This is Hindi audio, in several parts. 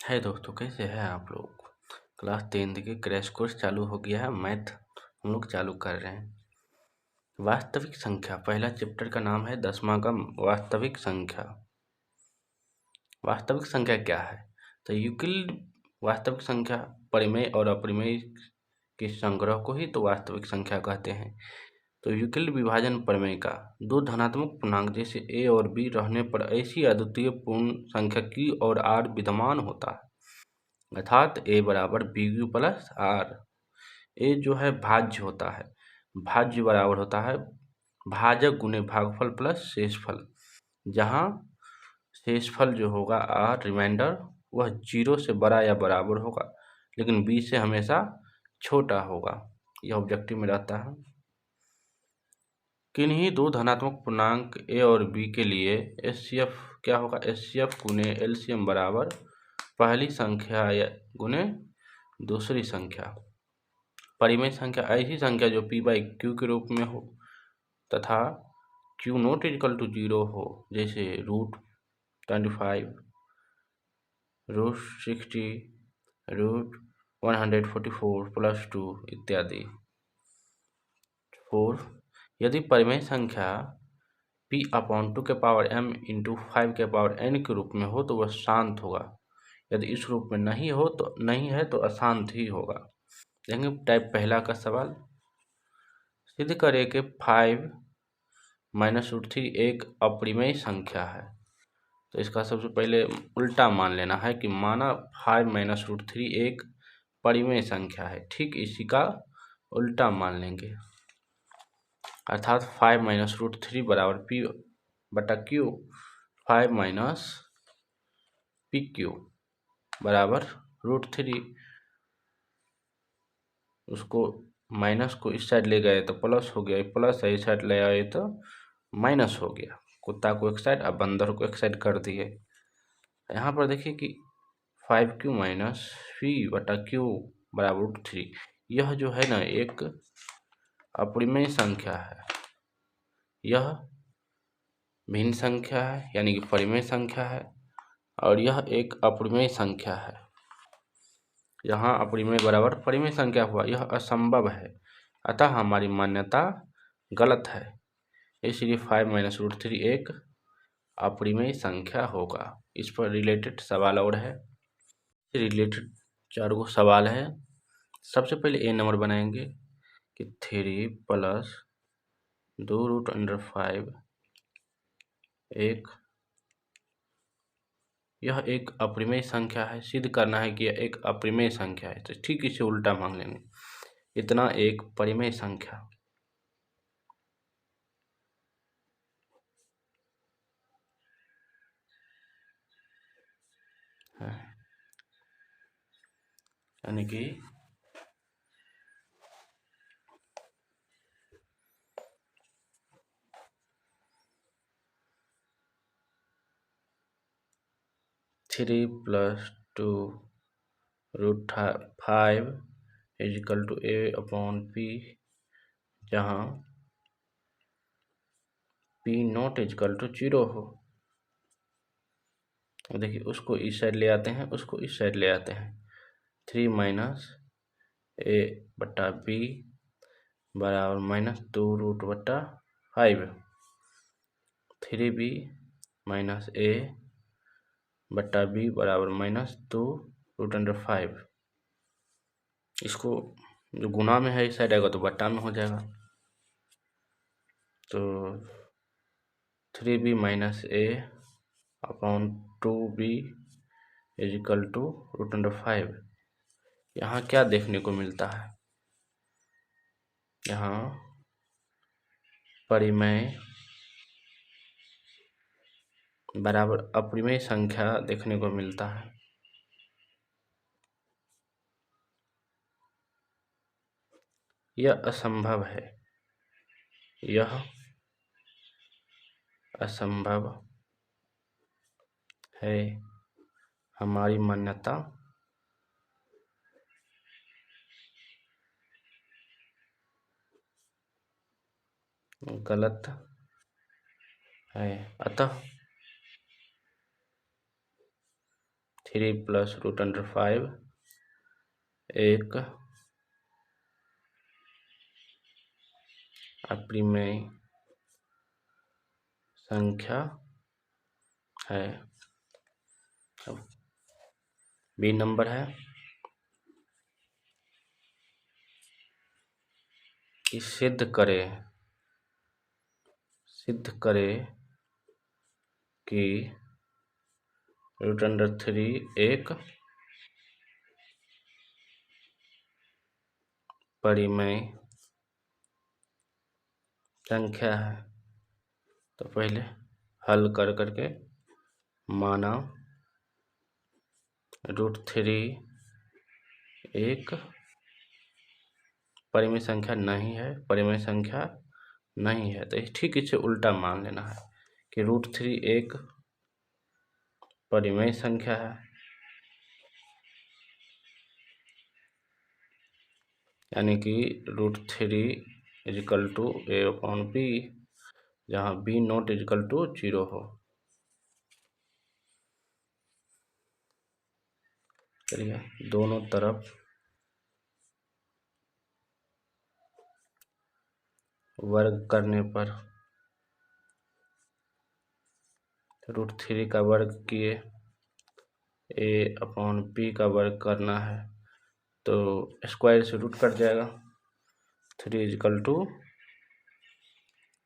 है दोस्तों, कैसे हैं आप लोग। क्लास 10th के क्रैश कोर्स चालू हो गया है। मैथ हम लोग चालू कर रहे हैं। वास्तविक संख्या, पहला चैप्टर का नाम है 10वां का वास्तविक संख्या। वास्तविक संख्या क्या है? तो यूक्लिड वास्तविक संख्या परिमेय और अपरिमेय के संग्रह को ही तो वास्तविक संख्या कहते हैं। तो यूक्लिड विभाजन प्रमेय का दो धनात्मक पूर्णांक जैसे a और b रहने पर ऐसी अद्वितीय पूर्ण संख्या q और r विद्यमान होता है, अर्थात a बराबर बी क्यू प्लस आर। ए जो है भाज्य होता है, भाज्य बराबर होता है भाजक गुने भागफल प्लस शेषफल, जहाँ शेषफल जो होगा आर रिमाइंडर वह 0 से बड़ा या बराबर होगा, लेकिन b से हमेशा छोटा होगा। यह ऑब्जेक्टिव में रहता है। किन्हीं दो धनात्मक पूर्णांक a और b के लिए एचसीएफ क्या होगा? एचसीएफ गुने एलसीएम बराबर पहली संख्या गुने दूसरी संख्या। परिमेय संख्या ऐसी संख्या जो p बाई क्यू के रूप में हो तथा q नॉट इक्वल टू 0 हो, जैसे √25, √60, √144 प्लस 2 इत्यादि। 4. यदि परिमेय संख्या p/2 के पावर m इंटू 5 के पावर n के रूप में हो तो वह शांत होगा। यदि इस रूप में नहीं है तो अशांत ही होगा। देखेंगे टाइप पहला का सवाल। सिद्ध करें कि 5 माइनस √3 एक अपरिमेय संख्या है। तो इसका सबसे पहले उल्टा मान लेना है कि माना 5 माइनस √3 एक परिमेय संख्या है, ठीक इसी का उल्टा मान लेंगे, अर्थात 5 माइनस √3 बराबर p बटा q, 5 माइनस पी क्यू बराबर √3। उसको माइनस को इस साइड ले गए तो प्लस हो गया, प्लस है इस साइड ले आए तो माइनस हो गया। कुत्ता को एक साइड और बंदर को एक साइड कर दिए। यहाँ पर देखिए कि 5q माइनस पी बटा क्यू बराबर √3, यह जो है ना एक अपरिमेय संख्या है। यह भिन्न संख्या है यानी कि परिमेय संख्या है, और यह एक अपरिमेय संख्या है। यहाँ अपरिमेय बराबर परिमेय संख्या हुआ, यह असंभव है, अतः हमारी मान्यता गलत है। इसलिए 5 माइनस √3 एक अपरिमेय संख्या होगा। इस पर रिलेटेड सवाल और है, रिलेटेड 4 सवाल है। सबसे पहले ए नंबर बनाएंगे कि 3 प्लस 2√5 यह एक अपरिमेय संख्या है। सिद्ध करना है कि यह एक अपरिमेय संख्या है, तो ठीक इसे उल्टा मांग लेंगे। इतना एक परिमेय संख्या है, यानी कि 3 प्लस 2√5 इजिकल टू a/p, जहाँ p नॉट इजिकल टू 0 हो। देखिए उसको इस साइड ले आते हैं, उसको इस साइड ले आते हैं। 3 माइनस a बटा b बराबर -2√5, 3b माइनस a बटा b बराबर -2√5। इसको जो गुना में है इस साइड आएगा तो बट्टा में हो जाएगा। तो 3b minus a upon 2b is equal to √5। यहाँ क्या देखने को मिलता है? यहाँ परिमेय बराबर अपरिमेय संख्या देखने को मिलता है। यह असंभव है, यह असंभव है। हमारी मान्यता गलत है, अतः 3 प्लस रूट अंडर 5 एक अपरिमेय संख्या है। अब बी नंबर है कि सिद्ध करे कि रूट अंडर 3 एक परिमेय संख्या है। तो पहले हल करके माना रूट 3 एक परिमेय संख्या नहीं है, तो ठीक इसे उल्टा मान लेना है कि रूट 3 एक परिमेय संख्या है, यानी कि root 3 is equal to A upon B, जहाँ बी नॉट इजिकल टू 0 हो। चलिए दोनों तरफ वर्ग करने पर रूट 3 का वर्ग किए, ए अपॉन बी का वर्ग करना है तो स्क्वायर से रूट कट जाएगा। 3 is equal to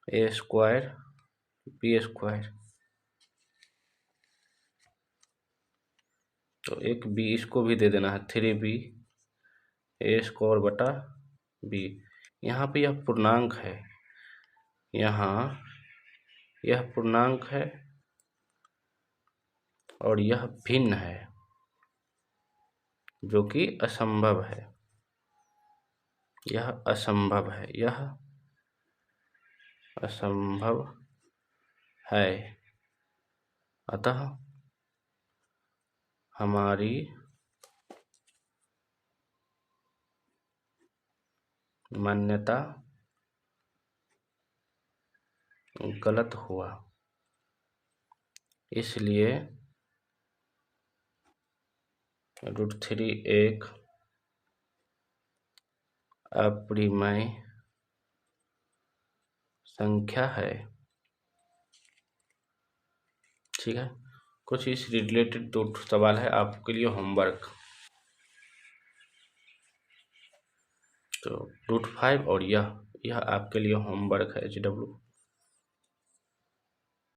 A square B square, तो एक बी इसको भी दे देना है 3b ए स्क्वायर बटा बी। यहाँ पे यह पूर्णांक है, यहाँ यह पूर्णांक है और यह भिन्न है, जो कि असंभव है। यह असंभव है, अतः हमारी मान्यता गलत हुआ, इसलिए रूट 3 एक अपरिमेय संख्या है। ठीक है, कुछ इस रिलेटेड दो सवाल है आपके लिए होमवर्क। तो रूट 5 और यह आपके लिए होमवर्क है HW।